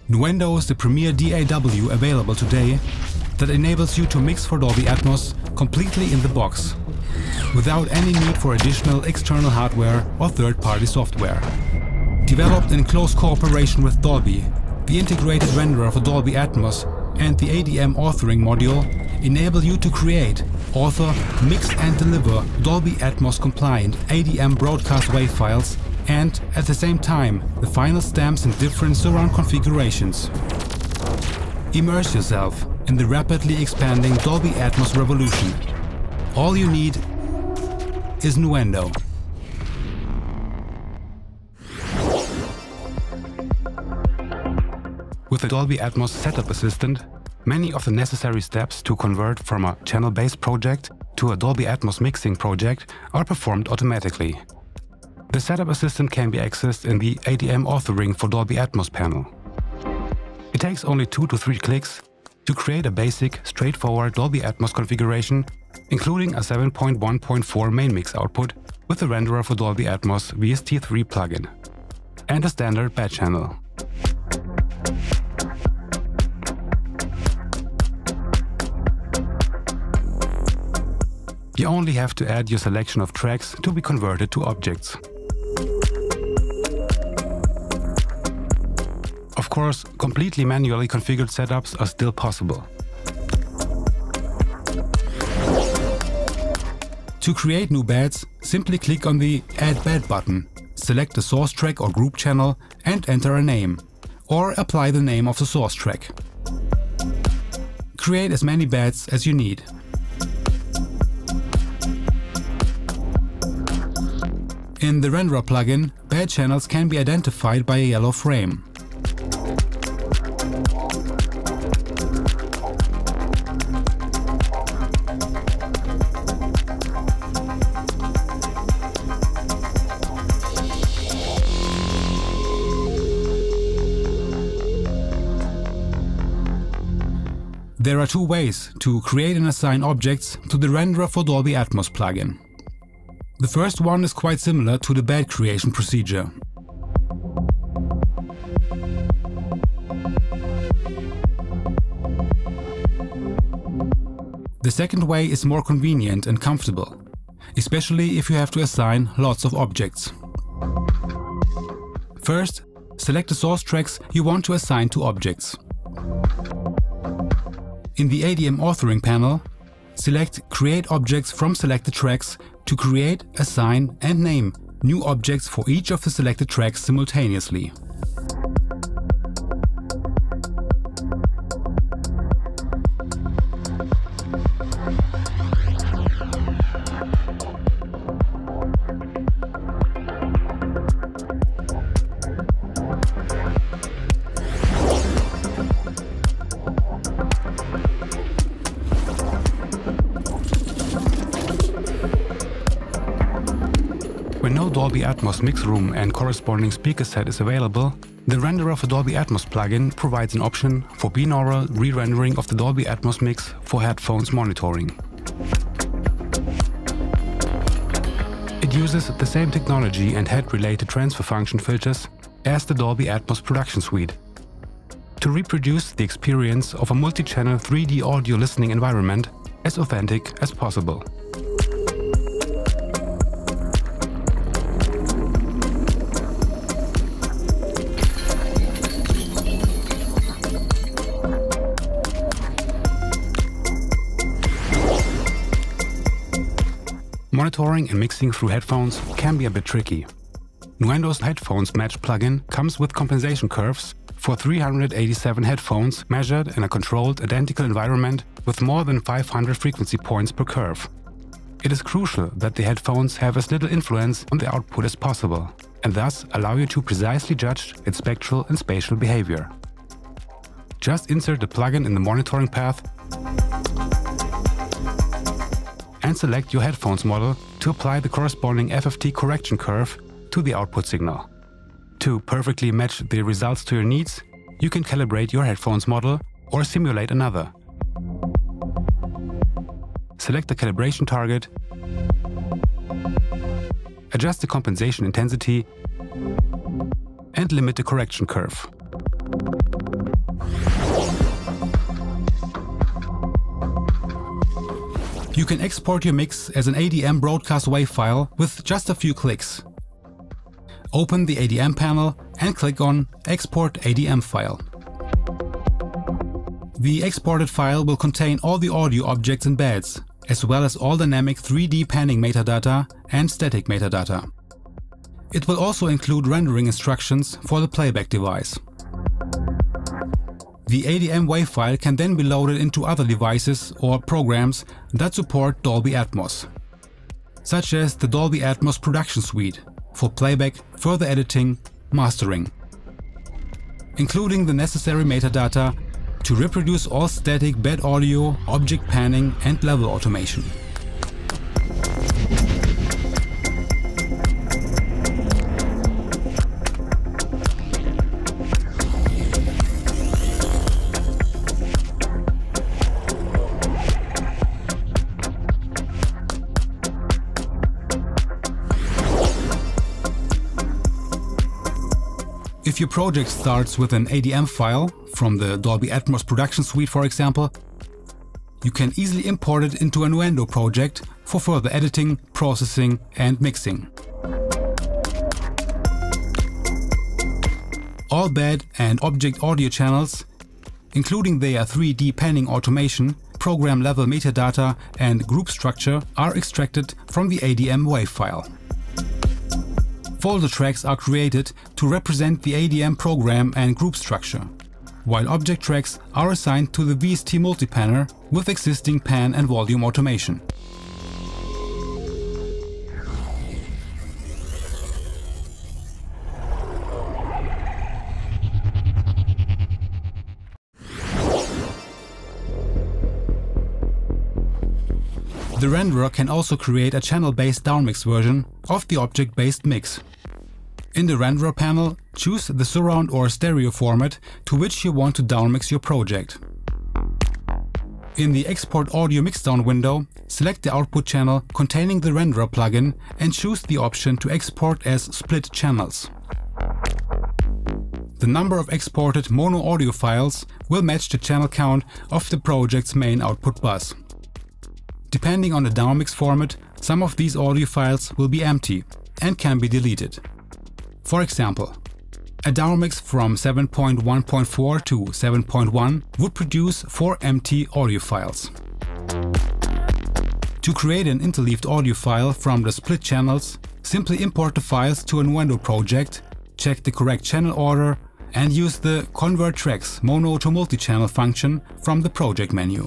Nuendo is the premier DAW available today that enables you to mix for Dolby Atmos completely in the box, without any need for additional external hardware or third-party software. Developed in close cooperation with Dolby, the integrated renderer for Dolby Atmos and the ADM authoring module enable you to create, author, mix and deliver Dolby Atmos compliant ADM broadcast wave files and, at the same time, the final stamps in different surround configurations. Immerse yourself in the rapidly expanding Dolby Atmos revolution. All you need is Nuendo. With the Dolby Atmos Setup Assistant, many of the necessary steps to convert from a channel-based project to a Dolby Atmos mixing project are performed automatically. The Setup Assistant can be accessed in the ADM Authoring for Dolby Atmos panel. It takes only 2 to 3 clicks to create a basic, straightforward Dolby Atmos configuration, including a 7.1.4 main mix output with the renderer for Dolby Atmos VST 3 plugin and a standard bad channel. You only have to add your selection of tracks to be converted to objects. Of course, completely manually configured setups are still possible. To create new beds, simply click on the Add Bed button, select the source track or group channel and enter a name, or apply the name of the source track. Create as many beds as you need. In the renderer plugin, bed channels can be identified by a yellow frame. There are 2 ways to create and assign objects to the renderer for Dolby Atmos plugin. The first one is quite similar to the bed creation procedure. The second way is more convenient and comfortable, especially if you have to assign lots of objects. First, select the source tracks you want to assign to objects. In the ADM Authoring panel, select Create Objects from selected tracks to create, assign and name new objects for each of the selected tracks simultaneously. When no Dolby Atmos mix room and corresponding speaker set is available, the renderer for Dolby Atmos plugin provides an option for binaural re-rendering of the Dolby Atmos mix for headphones monitoring. It uses the same technology and head-related transfer function filters as the Dolby Atmos production suite to reproduce the experience of a multi-channel 3D audio listening environment as authentic as possible. Monitoring and mixing through headphones can be a bit tricky. Nuendo's Headphones Match plugin comes with compensation curves for 387 headphones measured in a controlled identical environment with more than 500 frequency points per curve. It is crucial that the headphones have as little influence on the output as possible and thus allow you to precisely judge its spectral and spatial behavior. Just insert the plugin in the monitoring path and select your headphones model to apply the corresponding FFT correction curve to the output signal. To perfectly match the results to your needs, you can calibrate your headphones model or simulate another. Select the calibration target, adjust the compensation intensity, and limit the correction curve. You can export your mix as an ADM broadcast WAV file with just a few clicks. Open the ADM panel and click on Export ADM File. The exported file will contain all the audio objects and beds, as well as all dynamic 3D panning metadata and static metadata. It will also include rendering instructions for the playback device. The ADM WAV file can then be loaded into other devices or programs that support Dolby Atmos, such as the Dolby Atmos production suite for playback, further editing, mastering, including the necessary metadata to reproduce all static bed audio, object panning and level automation. If your project starts with an ADM file from the Dolby Atmos production suite, for example, you can easily import it into a Nuendo project for further editing, processing and mixing. All bed and object audio channels, including their 3D panning automation, program level metadata and group structure, are extracted from the ADM WAV file. Folder tracks are created to represent the ADM program and group structure, while object tracks are assigned to the VST multipanner with existing pan and volume automation. The renderer can also create a channel-based downmix version of the object-based mix. In the renderer panel, choose the surround or stereo format to which you want to downmix your project. In the Export Audio Mixdown window, select the output channel containing the renderer plugin and choose the option to export as split channels. The number of exported mono audio files will match the channel count of the project's main output bus. Depending on the downmix format, some of these audio files will be empty and can be deleted. For example, a downmix from 7.1.4 to 7.1 would produce 4 empty audio files. To create an interleaved audio file from the split channels, simply import the files to a Nuendo project, check the correct channel order and use the Convert Tracks mono to multi-channel function from the project menu.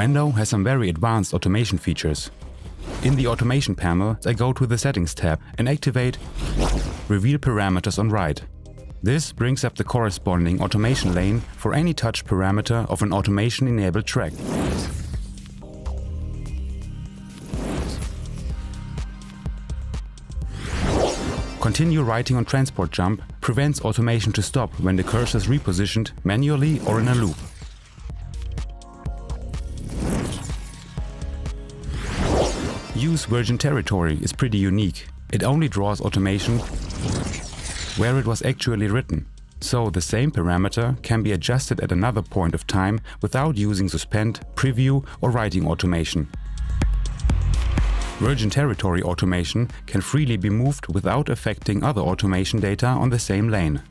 Nuendo has some very advanced automation features. In the automation panel, I go to the Settings tab and activate Reveal Parameters on Right. This brings up the corresponding automation lane for any touch parameter of an automation-enabled track. Continue writing on transport jump prevents automation to stop when the cursor is repositioned manually or in a loop. Use virgin territory is pretty unique. It only draws automation where it was actually written. So the same parameter can be adjusted at another point of time without using suspend, preview or writing automation. Virgin territory automation can freely be moved without affecting other automation data on the same lane.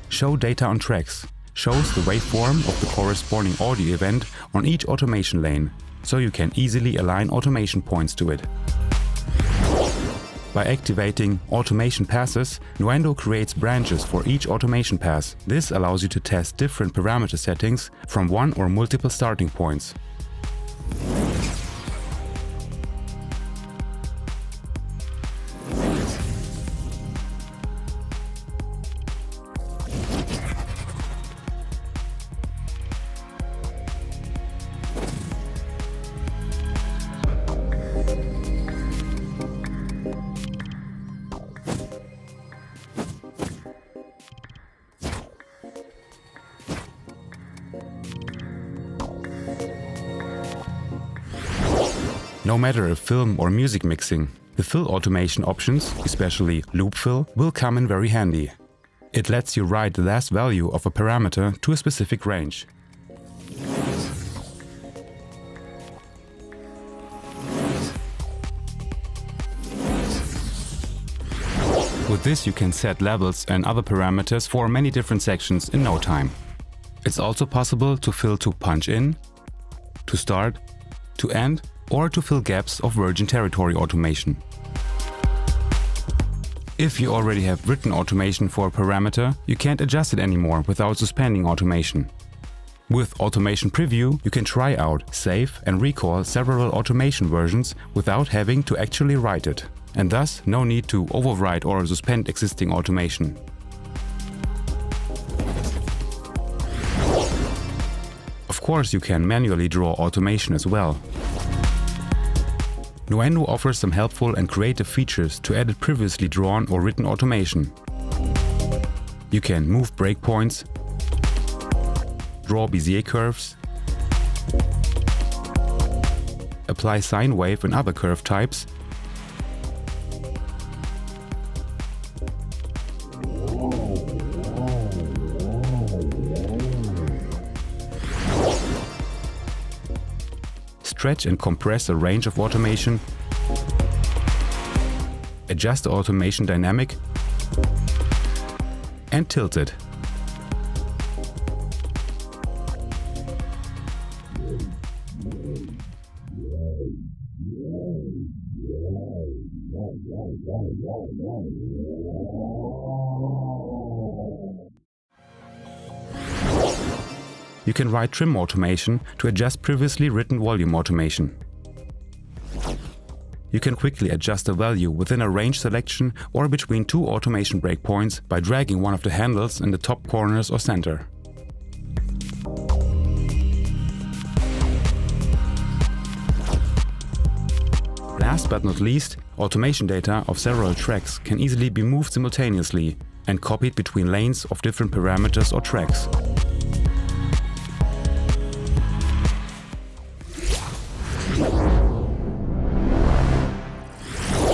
Show data on tracks shows the waveform of the corresponding audio event on each automation lane, so you can easily align automation points to it. By activating automation passes, Nuendo creates branches for each automation pass. This allows you to test different parameter settings from one or multiple starting points. No matter if film or music mixing, the fill automation options, especially loop fill, will come in very handy. It lets you write the last value of a parameter to a specific range. With this you can set levels and other parameters for many different sections in no time. It's also possible to fill to punch in, to start, to end, or to fill gaps of virgin territory automation. If you already have written automation for a parameter, you can't adjust it anymore without suspending automation. With Automation Preview, you can try out, save and recall several automation versions without having to actually write it. And thus no need to overwrite or suspend existing automation. Of course you can manually draw automation as well. Nuendo offers some helpful and creative features to edit previously drawn or written automation. You can move breakpoints, draw Bezier curves, apply sine wave and other curve types, stretch and compress a range of automation, adjust the automation dynamic, and tilt it. You can write trim automation to adjust previously written volume automation. You can quickly adjust a value within a range selection or between two automation breakpoints by dragging one of the handles in the top corners or center. Last but not least, automation data of several tracks can easily be moved simultaneously and copied between lanes of different parameters or tracks.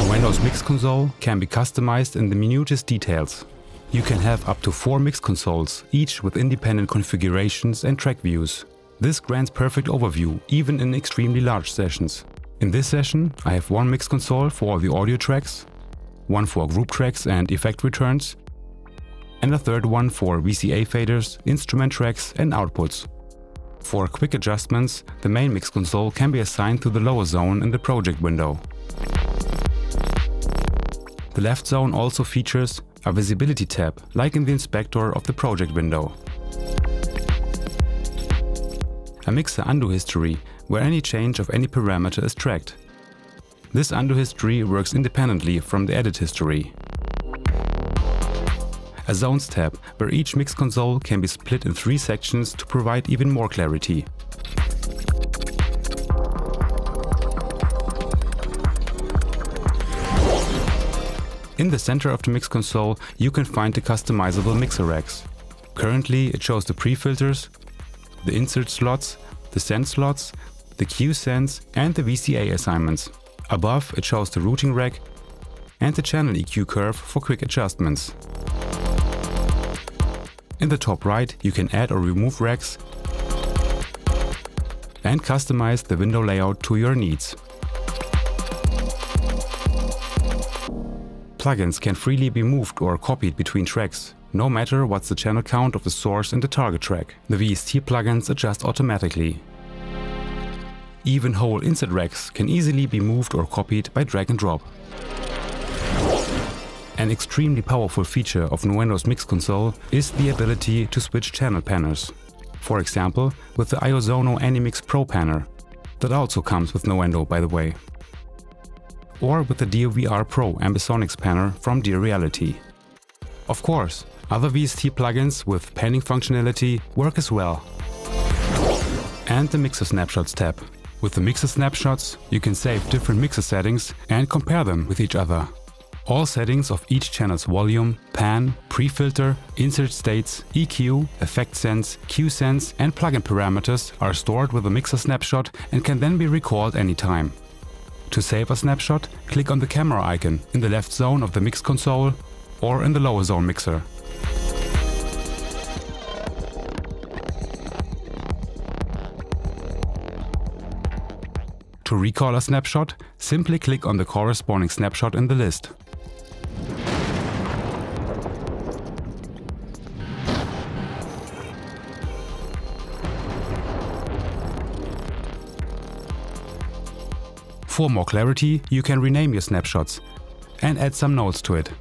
Nuendo's MixConsole can be customized in the minutest details. You can have up to 4 MixConsoles, each with independent configurations and track views. This grants perfect overview, even in extremely large sessions. In this session, I have one MixConsole for all the audio tracks, one for group tracks and effect returns, and a third one for VCA faders, instrument tracks and outputs. For quick adjustments, the main MixConsole can be assigned to the lower zone in the project window. The left zone also features a visibility tab, like in the inspector of the project window. A mixer undo history, where any change of any parameter is tracked. This undo history works independently from the edit history. A zones tab, where each MixConsole can be split in 3 sections to provide even more clarity. In the center of the MixConsole, you can find the customizable mixer racks. Currently, it shows the pre-filters, the insert slots, the send slots, the Q sends and the VCA assignments. Above, it shows the routing rack and the channel EQ curve for quick adjustments. In the top right, you can add or remove racks and customize the window layout to your needs. Plugins can freely be moved or copied between tracks, no matter what's the channel count of the source and the target track. The VST plugins adjust automatically. Even whole insert racks can easily be moved or copied by drag and drop. An extremely powerful feature of Nuendo's MixConsole is the ability to switch channel panners. For example, with the Iosono Animix Pro panner, that also comes with Nuendo by the way. Or with the DOVR Pro Ambisonics panner from Dear Reality. Of course, other VST plugins with panning functionality work as well. And the Mixer Snapshots tab. With the Mixer Snapshots, you can save different mixer settings and compare them with each other. All settings of each channel's volume, pan, pre-filter, insert states, EQ, effect sense, Q sense and plugin parameters are stored with a Mixer Snapshot and can then be recalled anytime. To save a snapshot, click on the camera icon in the left zone of the mix console or in the lower zone mixer. To recall a snapshot, simply click on the corresponding snapshot in the list. For more clarity, you can rename your snapshots and add some notes to it.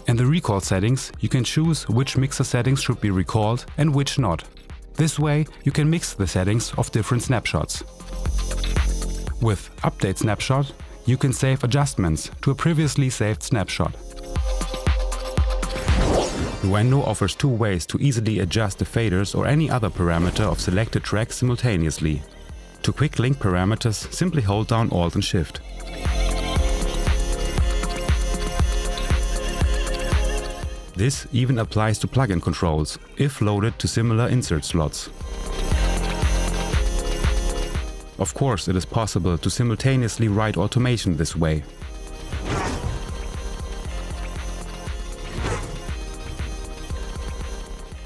In the recall settings, you can choose which mixer settings should be recalled and which not. This way, you can mix the settings of different snapshots. With Update Snapshot, you can save adjustments to a previously saved snapshot. Nuendo offers two ways to easily adjust the faders or any other parameter of selected tracks simultaneously. To quick link parameters, simply hold down Alt and Shift. This even applies to plugin controls, if loaded to similar insert slots. Of course, it is possible to simultaneously write automation this way.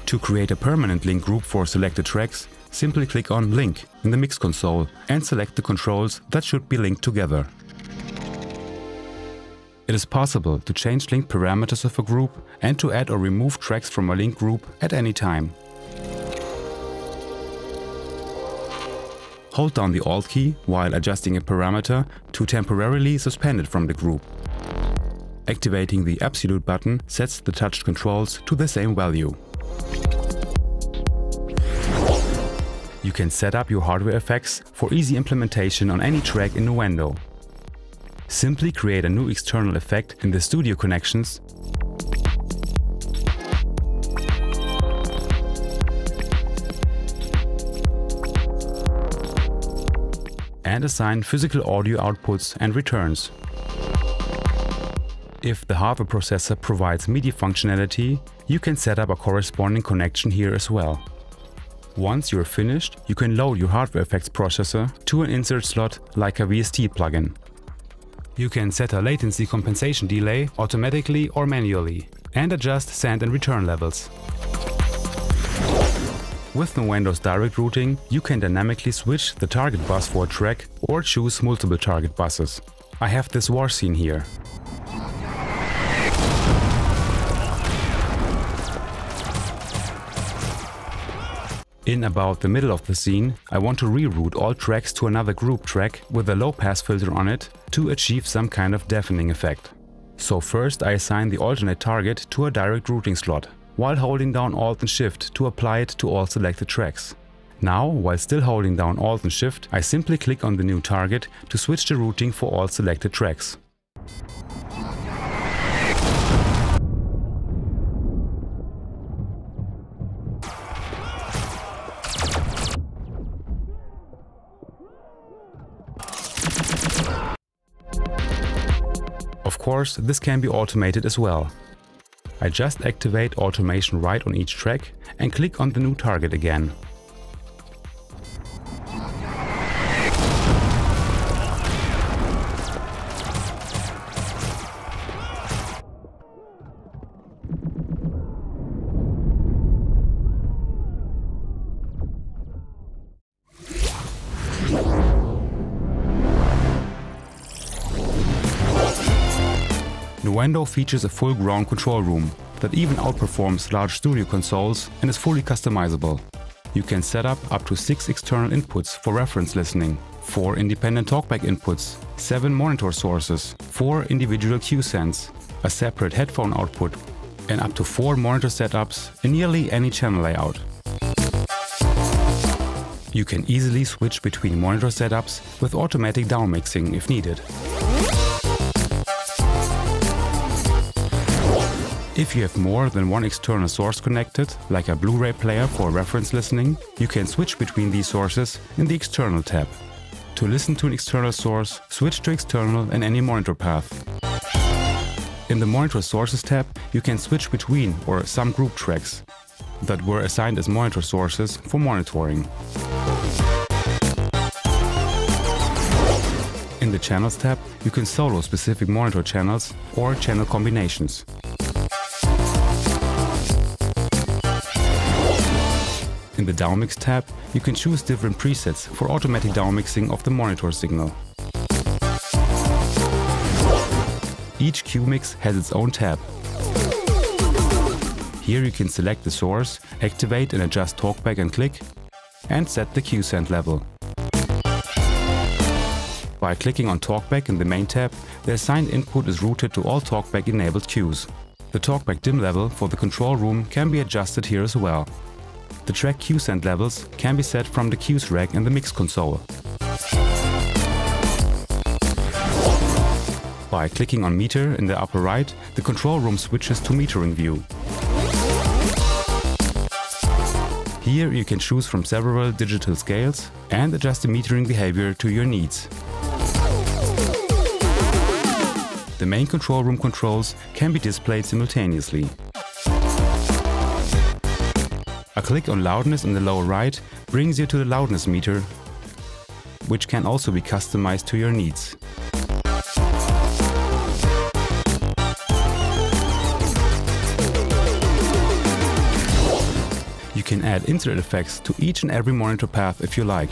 To create a permanent link group for selected tracks, simply click on Link in the Mix console and select the controls that should be linked together. It is possible to change link parameters of a group and to add or remove tracks from a link group at any time. Hold down the Alt key while adjusting a parameter to temporarily suspend it from the group. Activating the Absolute button sets the touched controls to the same value. You can set up your hardware effects for easy implementation on any track in Nuendo. Simply create a new external effect in the studio connections and assign physical audio outputs and returns. If the hardware processor provides MIDI functionality, you can set up a corresponding connection here as well. Once you're finished, you can load your hardware effects processor to an insert slot like a VST plugin. You can set a latency compensation delay automatically or manually and adjust send and return levels. With Nuendo's direct routing, you can dynamically switch the target bus for a track or choose multiple target buses. I have this war scene here. In about the middle of the scene, I want to reroute all tracks to another group track with a low pass filter on it to achieve some kind of deafening effect. So first I assign the alternate target to a direct routing slot, while holding down Alt and Shift to apply it to all selected tracks. Now, while still holding down Alt and Shift, I simply click on the new target to switch the routing for all selected tracks. Of course, this can be automated as well. I just activate Automation Write on each track and click on the new target again. Nuendo features a full-grown control room that even outperforms large studio consoles and is fully customizable. You can set up to 6 external inputs for reference listening, 4 independent talkback inputs, 7 monitor sources, 4 individual cue sends, a separate headphone output, and up to 4 monitor setups in nearly any channel layout. You can easily switch between monitor setups with automatic downmixing if needed. If you have more than one external source connected, like a Blu-ray player for reference listening, you can switch between these sources in the External tab. To listen to an external source, switch to External in any monitor path. In the Monitor Sources tab, you can switch between or some group tracks that were assigned as monitor sources for monitoring. In the Channels tab, you can solo specific monitor channels or channel combinations. In the Downmix tab, you can choose different presets for automatic downmixing of the monitor signal. Each Q-Mix has its own tab. Here you can select the source, activate and adjust talkback and click, and set the Q-Send level. By clicking on talkback in the main tab, the assigned input is routed to all talkback enabled Qs. The talkback dim level for the control room can be adjusted here as well. The track Q-Send levels can be set from the Qs rack in the Mix console. By clicking on Meter in the upper right, the control room switches to metering view. Here you can choose from several digital scales and adjust the metering behavior to your needs. The main control room controls can be displayed simultaneously. A click on loudness in the lower right brings you to the loudness meter, which can also be customized to your needs. You can add insert effects to each and every monitor path if you like.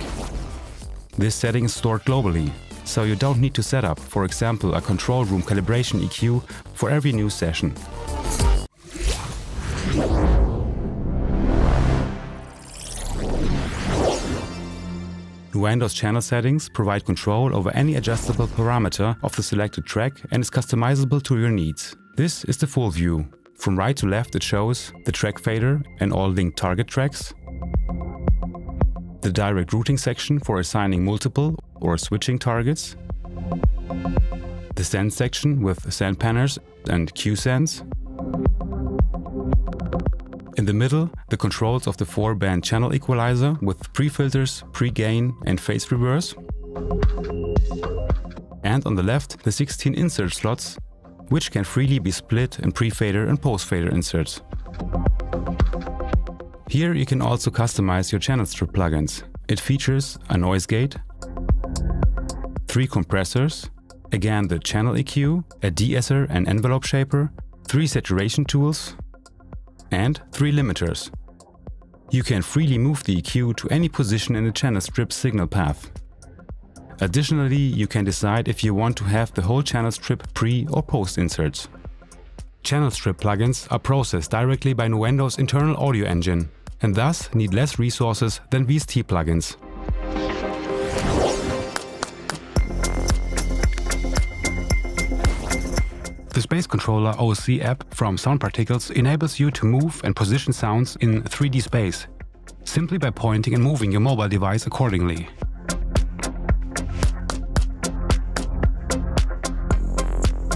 This setting is stored globally, so you don't need to set up, for example, a control room calibration EQ for every new session. Nuendo's channel settings provide control over any adjustable parameter of the selected track and is customizable to your needs. This is the full view. From right to left it shows the track fader and all linked target tracks, the direct routing section for assigning multiple or switching targets, the send section with send panners and Q-sends. In the middle, the controls of the 4-band channel equalizer with pre-filters, pre-gain and phase reverse. And on the left, the 16 insert slots, which can freely be split in pre-fader and post-fader inserts. Here you can also customize your channel strip plugins. It features a noise gate, 3 compressors, again the channel EQ, a de-esser and envelope shaper, 3 saturation tools, and 3 limiters. You can freely move the EQ to any position in the channel strip signal path. Additionally, you can decide if you want to have the whole channel strip pre- or post-inserts. Channel strip plugins are processed directly by Nuendo's internal audio engine and thus need less resources than VST plugins. The Space Controller OSC app from Sound Particles enables you to move and position sounds in 3D space, simply by pointing and moving your mobile device accordingly.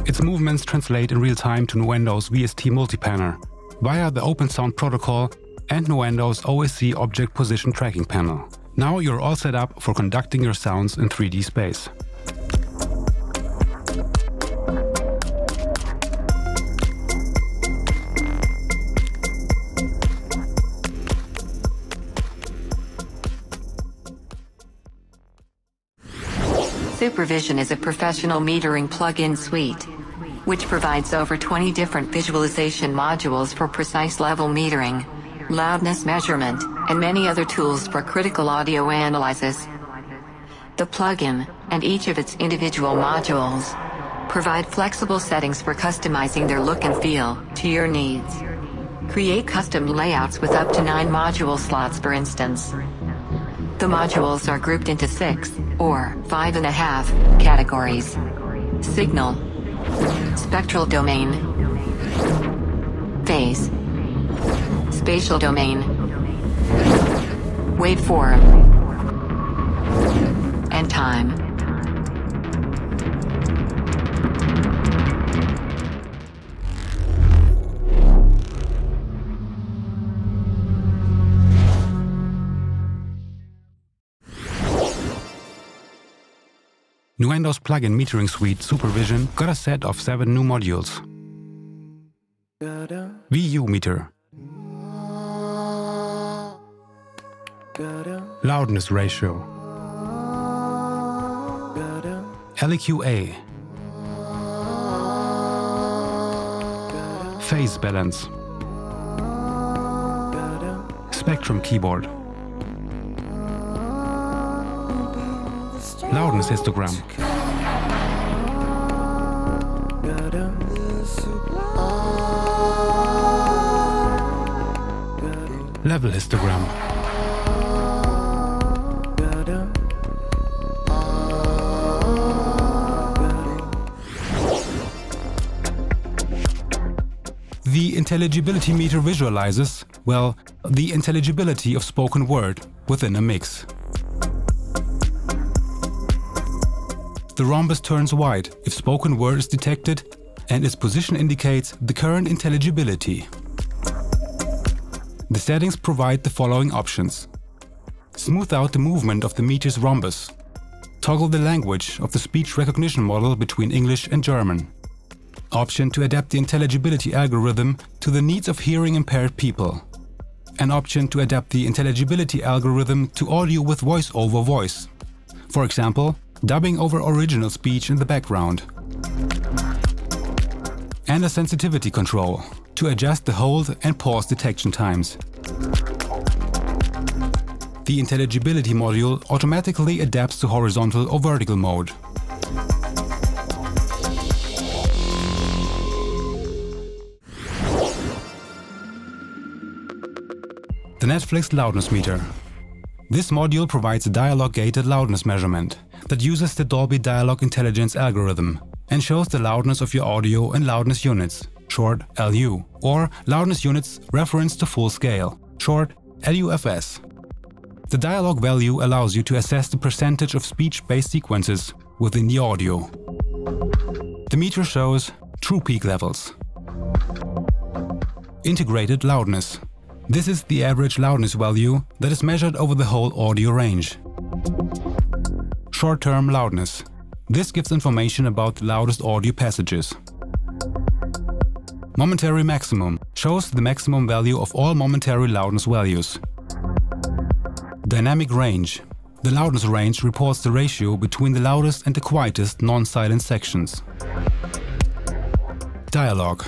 Its movements translate in real time to Nuendo's VST multipanner via the Open Sound Protocol and Nuendo's OSC Object Position Tracking panel. Now you're all set up for conducting your sounds in 3D space. Supervision is a professional metering plugin suite, which provides over 20 different visualization modules for precise level metering, loudness measurement, and many other tools for critical audio analysis. The plugin, and each of its individual modules, provide flexible settings for customizing their look and feel to your needs. Create custom layouts with up to 9 module slots per instance. The modules are grouped into 6, or 5.5, categories: signal, spectral domain, phase, spatial domain, waveform, and time. Nuendo's plugin metering suite Supervision got a set of 7 new modules. VU meter, loudness ratio, LEQ-A, Phase Balance, Spectrum Keyboard, Loudness Histogram, Level Histogram, The Intelligibility Meter visualizes, well, the intelligibility of spoken word within a mix. The rhombus turns white if spoken word is detected, and its position indicates the current intelligibility. The settings provide the following options. Smooth out the movement of the meter's rhombus. Toggle the language of the speech recognition model between English and German. Option to adapt the intelligibility algorithm to the needs of hearing-impaired people. An option to adapt the intelligibility algorithm to audio with voice-over voice. For example, dubbing over original speech in the background. And a sensitivity control to adjust the hold and pause detection times. The intelligibility module automatically adapts to horizontal or vertical mode. The Netflix Loudness Meter. This module provides a dialogue-gated loudness measurement that uses the Dolby Dialogue Intelligence algorithm and shows the loudness of your audio in loudness units, short LU, or loudness units referenced to full scale, short LUFS. The dialogue value allows you to assess the percentage of speech-based sequences within the audio. The meter shows true peak levels. Integrated loudness. This is the average loudness value that is measured over the whole audio range. Short-term loudness. This gives information about the loudest audio passages. Momentary maximum shows the maximum value of all momentary loudness values. Dynamic range. The loudness range reports the ratio between the loudest and the quietest non-silent sections. Dialogue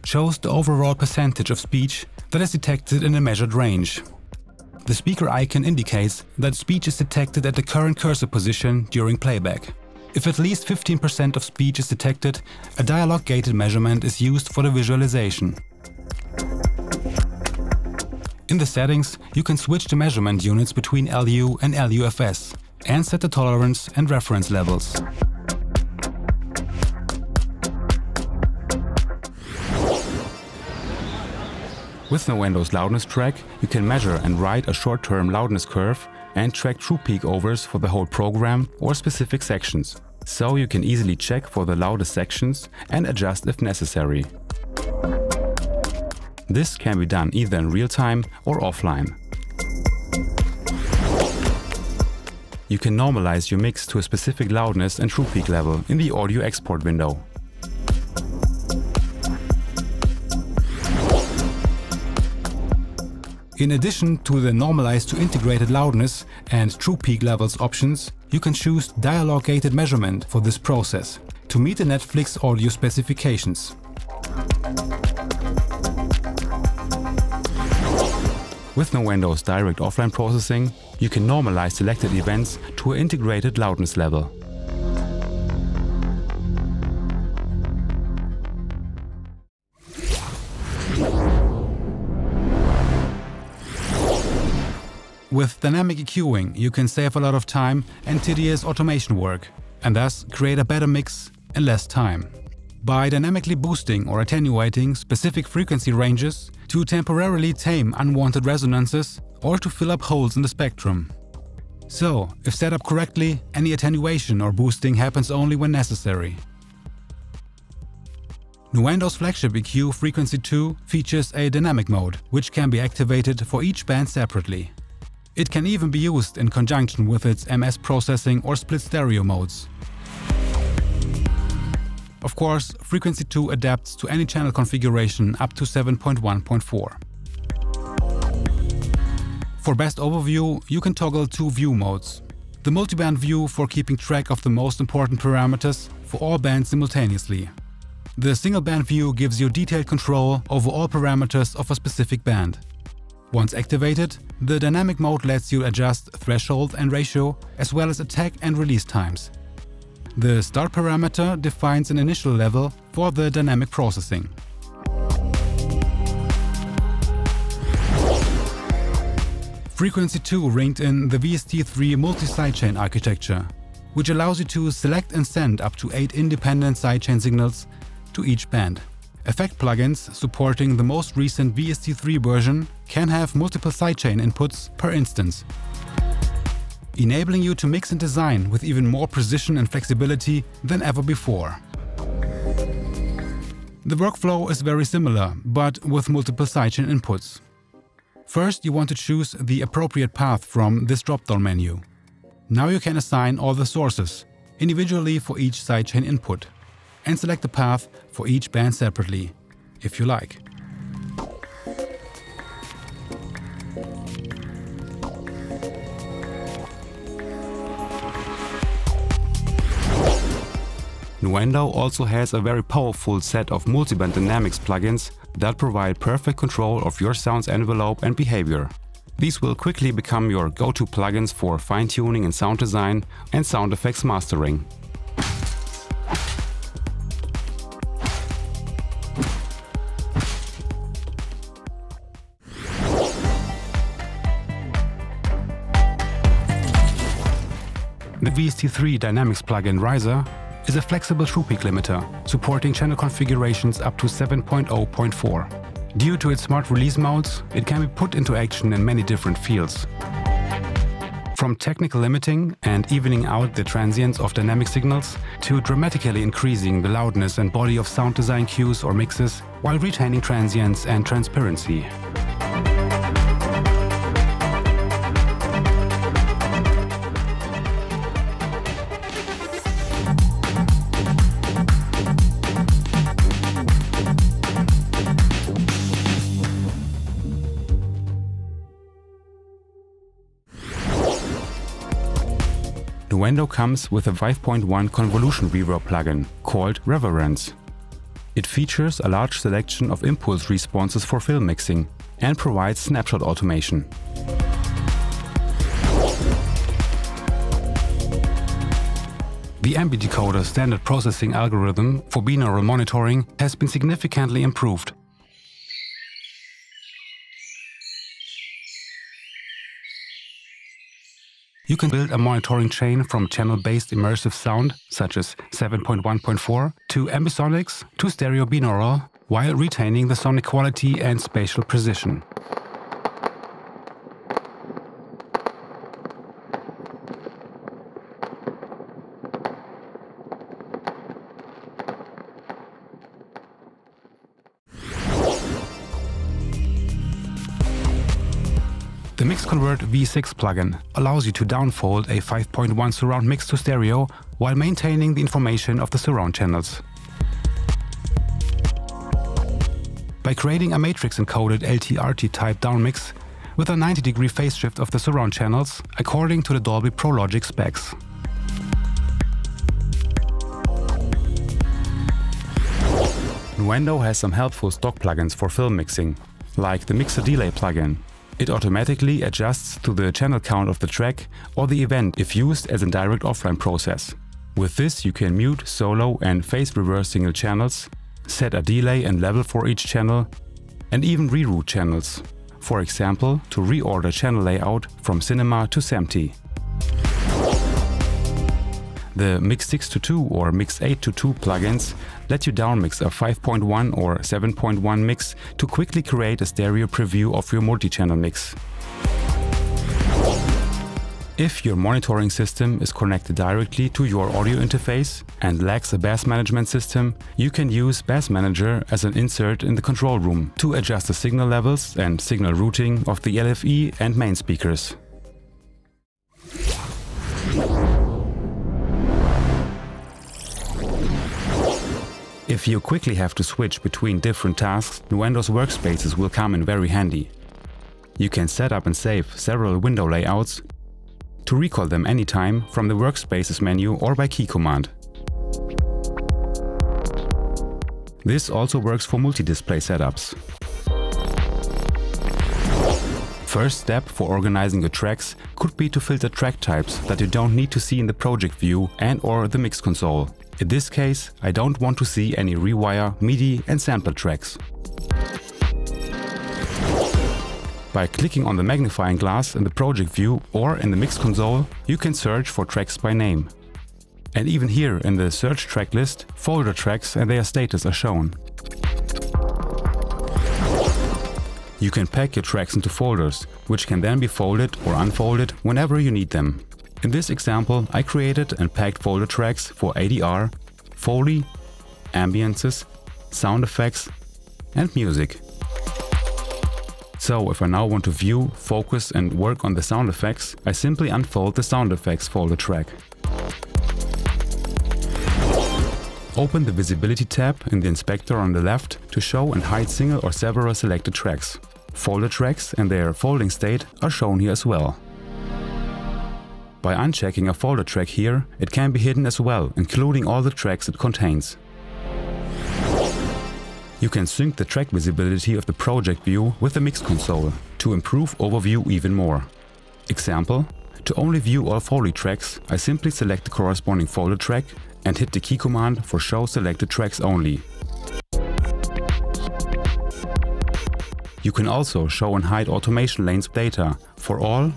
shows the overall percentage of speech that is detected in a measured range. The speaker icon indicates that speech is detected at the current cursor position during playback. If at least 15% of speech is detected, a dialogue-gated measurement is used for the visualization. In the settings, you can switch the measurement units between LU and LUFS and set the tolerance and reference levels. With Nuendo's Loudness Track, you can measure and write a short-term loudness curve and track true peak overs for the whole program or specific sections, so you can easily check for the loudest sections and adjust if necessary. This can be done either in real time or offline. You can normalize your mix to a specific loudness and true peak level in the audio export window. In addition to the Normalize to integrated loudness and true peak levels options, you can choose dialogue-gated measurement for this process to meet the Netflix audio specifications. With Nuendo's direct offline processing, you can normalize selected events to an integrated loudness level. With dynamic EQing, you can save a lot of time and tedious automation work, and thus create a better mix in less time. By dynamically boosting or attenuating specific frequency ranges to temporarily tame unwanted resonances or to fill up holes in the spectrum. So, if set up correctly, any attenuation or boosting happens only when necessary. Nuendo's flagship EQ Frequency 2 features a dynamic mode, which can be activated for each band separately. It can even be used in conjunction with its MS processing or split stereo modes. Of course, Frequency 2 adapts to any channel configuration up to 7.1.4. For best overview, you can toggle two view modes. The multiband view for keeping track of the most important parameters for all bands simultaneously. The single band view gives you detailed control over all parameters of a specific band. Once activated, the dynamic mode lets you adjust threshold and ratio, as well as attack and release times. The start parameter defines an initial level for the dynamic processing. Frequency 2 ringed in the VST3 multi-sidechain architecture, which allows you to select and send up to 8 independent sidechain signals to each band. Effect plugins supporting the most recent VST3 version can have multiple sidechain inputs per instance, enabling you to mix and design with even more precision and flexibility than ever before. The workflow is very similar, but with multiple sidechain inputs. First, you want to choose the appropriate path from this drop-down menu. Now you can assign all the sources, individually for each sidechain input, and select the path for each band separately, if you like. Nuendo also has a very powerful set of multiband dynamics plugins that provide perfect control of your sound's envelope and behavior. These will quickly become your go-to plugins for fine-tuning and sound design and sound effects mastering. The VST3 Dynamics plugin Riser is a flexible true peak limiter, supporting channel configurations up to 7.0.4. Due to its smart release modes, it can be put into action in many different fields. From technical limiting and evening out the transients of dynamic signals, to dramatically increasing the loudness and body of sound design cues or mixes, while retaining transients and transparency. Nuendo comes with a 5.1 Convolution Reverb plugin called REVerence. It features a large selection of impulse responses for film mixing and provides snapshot automation. The AmbiDecoder standard processing algorithm for binaural monitoring has been significantly improved. You can build a monitoring chain from channel-based immersive sound, such as 7.1.4, to ambisonics to stereo binaural, while retaining the sonic quality and spatial precision. The MixConvert V6 plugin allows you to downfold a 5.1 surround mix to stereo while maintaining the information of the surround channels. By creating a matrix-encoded LTRT type downmix with a 90-degree phase shift of the surround channels according to the Dolby Pro Logic specs. Nuendo has some helpful stock plugins for film mixing, like the Mixer Delay plugin. It automatically adjusts to the channel count of the track or the event if used as a direct offline process. With this you can mute, solo and phase reverse single channels, set a delay and level for each channel, and even reroute channels, for example to reorder channel layout from cinema to SMPTE. The Mix6to2 or Mix8to2 plugins let you downmix a 5.1 or 7.1 mix to quickly create a stereo preview of your multi-channel mix. If your monitoring system is connected directly to your audio interface and lacks a bass management system, you can use Bass Manager as an insert in the control room to adjust the signal levels and signal routing of the LFE and main speakers. If you quickly have to switch between different tasks, Nuendo's Workspaces will come in very handy. You can set up and save several window layouts, to recall them anytime from the Workspaces menu or by key command. This also works for multi-display setups. First step for organizing your tracks could be to filter track types that you don't need to see in the project view and/or the mix console. In this case, I don't want to see any rewire, MIDI and sampler tracks. By clicking on the magnifying glass in the project view or in the mix console, you can search for tracks by name. And even here in the search track list, folder tracks and their status are shown. You can pack your tracks into folders, which can then be folded or unfolded whenever you need them. In this example, I created and packed folder tracks for ADR, Foley, ambiances, sound effects and music. So if I now want to view, focus and work on the sound effects, I simply unfold the sound effects folder track. Open the Visibility tab in the inspector on the left to show and hide single or several selected tracks. Folder tracks and their folding state are shown here as well. By unchecking a folder track here, it can be hidden as well, including all the tracks it contains. You can sync the track visibility of the project view with the mix console to improve overview even more. Example: to only view all Foley tracks, I simply select the corresponding folder track and hit the key command for Show Selected Tracks Only. You can also show and hide automation lanes data for all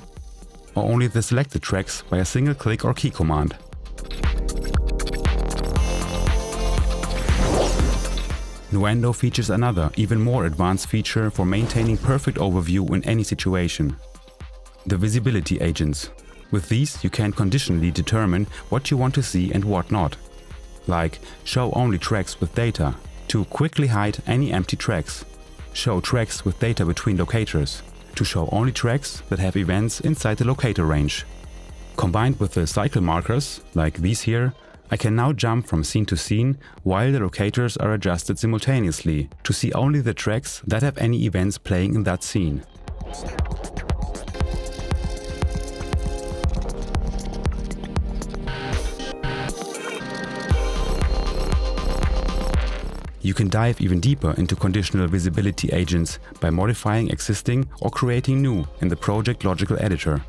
or only the selected tracks by a single click or key command. Nuendo features another, even more advanced feature for maintaining perfect overview in any situation: the visibility agents. With these you can conditionally determine what you want to see and what not. Like show only tracks with data, to quickly hide any empty tracks. Show tracks with data between locators, to show only tracks that have events inside the locator range. Combined with the cycle markers, like these here, I can now jump from scene to scene while the locators are adjusted simultaneously to see only the tracks that have any events playing in that scene. You can dive even deeper into conditional visibility agents by modifying existing or creating new in the project logical editor.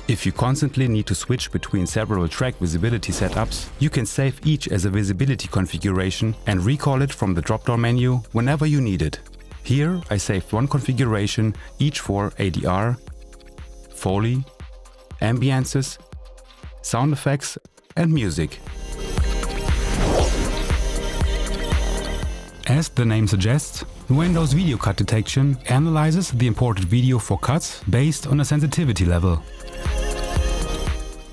If you constantly need to switch between several track visibility setups, you can save each as a visibility configuration and recall it from the drop-down menu whenever you need it. Here I saved one configuration, each for ADR, Foley, ambiances, sound effects and music. As the name suggests, Nuendo's video cut detection analyzes the imported video for cuts based on a sensitivity level.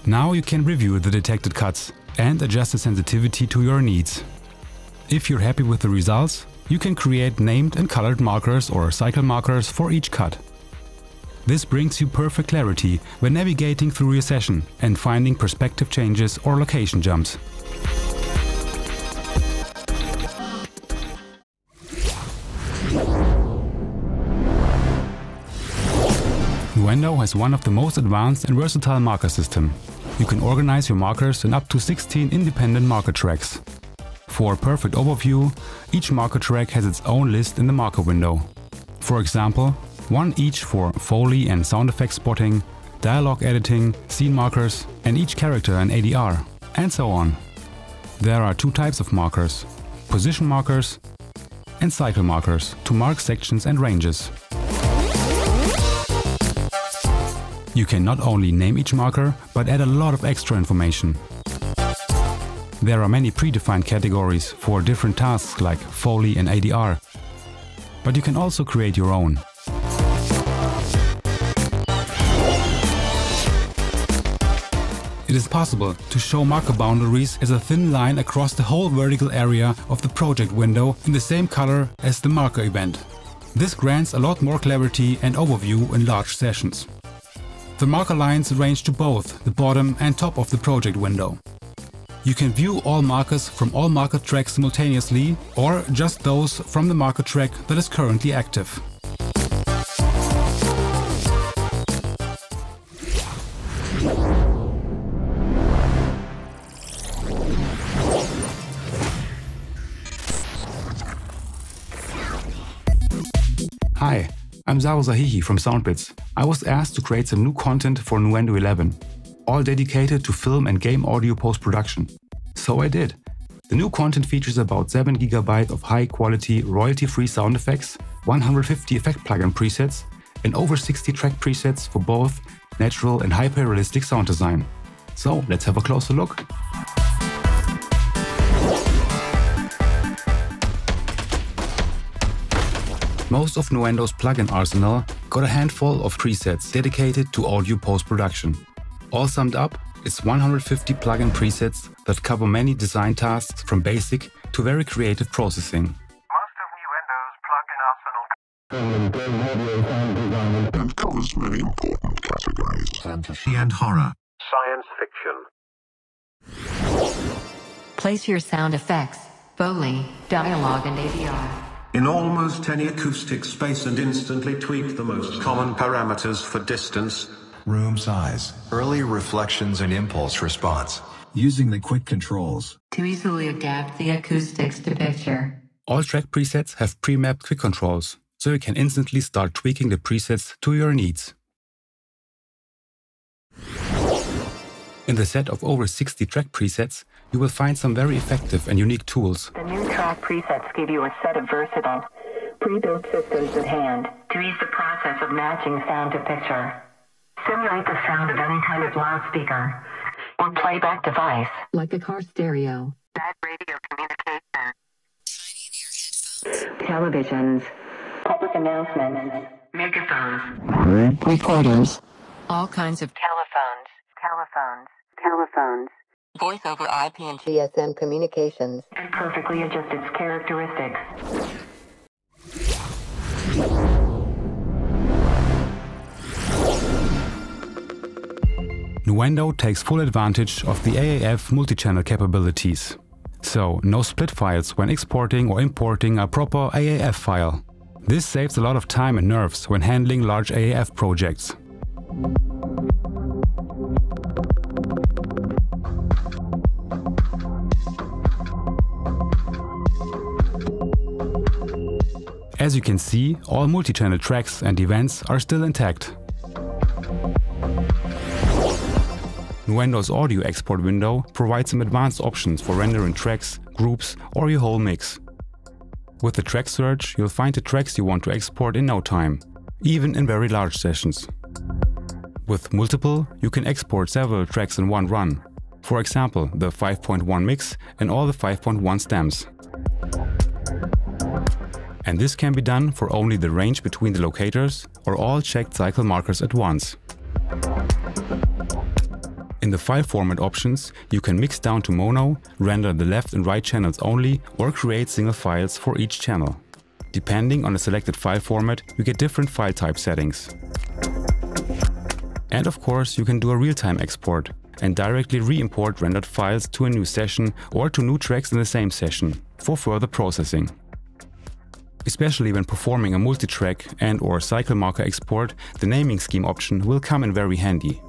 Now you can review the detected cuts and adjust the sensitivity to your needs. If you're happy with the results, you can create named and colored markers or cycle markers for each cut. This brings you perfect clarity when navigating through your session and finding perspective changes or location jumps. Nuendo has one of the most advanced and versatile marker systems. You can organize your markers in up to 16 independent marker tracks. For a perfect overview, each marker track has its own list in the marker window. For example, one each for Foley and sound effect spotting, dialogue editing, scene markers, and each character an ADR, and so on. There are two types of markers: position markers and cycle markers to mark sections and ranges. You can not only name each marker, but add a lot of extra information. There are many predefined categories for different tasks like Foley and ADR, but you can also create your own. It is possible to show marker boundaries as a thin line across the whole vertical area of the project window in the same color as the marker event. This grants a lot more clarity and overview in large sessions. The marker lines range to both the bottom and top of the project window. You can view all markers from all marker tracks simultaneously, or just those from the marker track that is currently active. I'm Zaro Zahihi from Soundbits. I was asked to create some new content for Nuendo 11, all dedicated to film and game audio post-production. So I did. The new content features about 7 GB of high-quality, royalty-free sound effects, 150 effect plugin presets, and over 60 track presets for both natural and hyper-realistic sound design. So let's have a closer look. Most of Nuendo's plugin arsenal got a handful of presets dedicated to audio post-production. All summed up, it's 150 plugin presets that cover many design tasks from basic to very creative processing. Most of Nuendo's plugin arsenal and covers many important categories: fantasy and horror, science fiction. Place your sound effects, Foley, dialogue and ADR in almost any acoustic space and instantly tweak the most common parameters for distance, room size, early reflections and impulse response, using the quick controls to easily adapt the acoustics to picture. All track presets have pre-mapped quick controls, so you can instantly start tweaking the presets to your needs. In the set of over 60 track presets, you will find some very effective and unique tools. The new track presets give you a set of versatile, pre-built systems at hand to ease the process of matching sound to picture. Simulate the sound of any kind of loudspeaker or playback device, like a car stereo, bad radio communication, televisions, public announcements, megaphones, recorders, all kinds of telephones, voice over IP and GSM communications, and perfectly adjust its characteristics. Nuendo takes full advantage of the AAF multichannel capabilities. So, no split files when exporting or importing a proper AAF file. This saves a lot of time and nerves when handling large AAF projects. As you can see, all multi-channel tracks and events are still intact. Nuendo's audio export window provides some advanced options for rendering tracks, groups, or your whole mix. With the track search, you'll find the tracks you want to export in no time, even in very large sessions. With multiple, you can export several tracks in one run. For example, the 5.1 mix and all the 5.1 stems. And this can be done for only the range between the locators or all checked cycle markers at once. In the file format options, you can mix down to mono, render the left and right channels only, or create single files for each channel. Depending on the selected file format, you get different file type settings. And of course, you can do a real-time export and directly re-import rendered files to a new session or to new tracks in the same session for further processing. Especially when performing a multi-track and/or cycle marker export, the naming scheme option will come in very handy.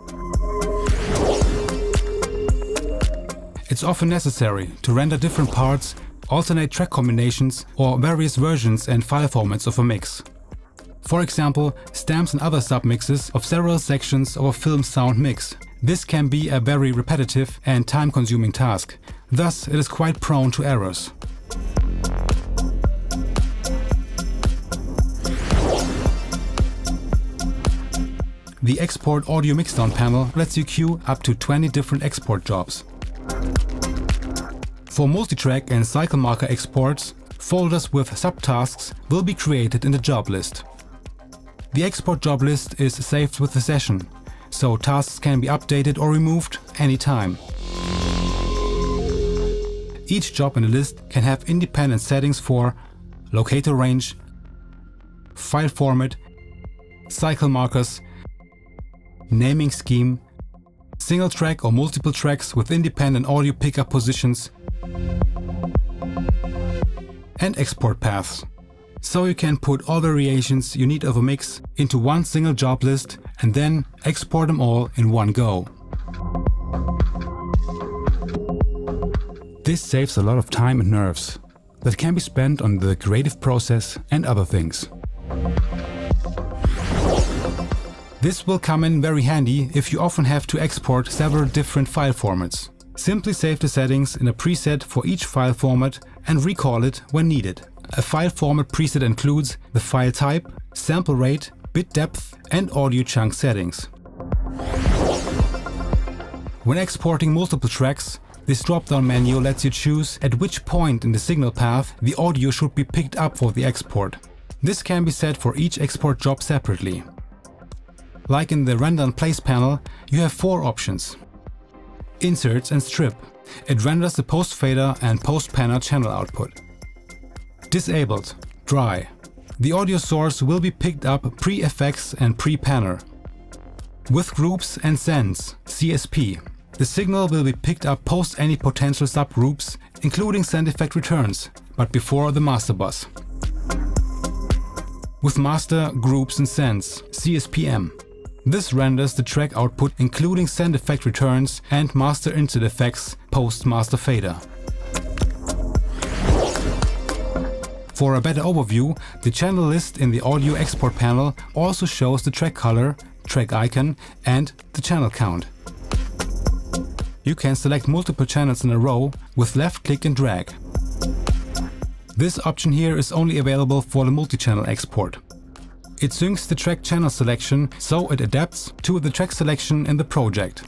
It's often necessary to render different parts, alternate track combinations, or various versions and file formats of a mix. For example, stems and other submixes of several sections of a film sound mix. This can be a very repetitive and time-consuming task, thus it is quite prone to errors. The Export Audio Mixdown panel lets you queue up to 20 different export jobs. For multitrack and cycle marker exports, folders with subtasks will be created in the job list. The export job list is saved with the session, so tasks can be updated or removed anytime. Each job in the list can have independent settings for locator range, file format, cycle markers, naming scheme, single track or multiple tracks with independent audio pickup positions, and export paths. So you can put all variations you need of a mix into one single job list and then export them all in one go. This saves a lot of time and nerves that can be spent on the creative process and other things. This will come in very handy if you often have to export several different file formats. Simply save the settings in a preset for each file format and recall it when needed. A file format preset includes the file type, sample rate, bit depth and audio chunk settings. When exporting multiple tracks, this drop-down menu lets you choose at which point in the signal path the audio should be picked up for the export. This can be set for each export job separately. Like in the Render and Place panel, you have 4 options. Inserts and Strip. It renders the post-fader and post-panner channel output. Disabled. Dry. The audio source will be picked up pre-effects and pre-panner. With Groups and Sends, CSP. The signal will be picked up post any potential subgroups, including send effect returns, but before the master bus. With Master, Groups and Sends, CSPM. This renders the track output including send effect returns and master insert effects post master fader. For a better overview, the channel list in the audio export panel also shows the track color, track icon and the channel count. You can select multiple channels in a row with left click and drag. This option here is only available for the multi-channel export. It syncs the track channel selection so it adapts to the track selection in the project.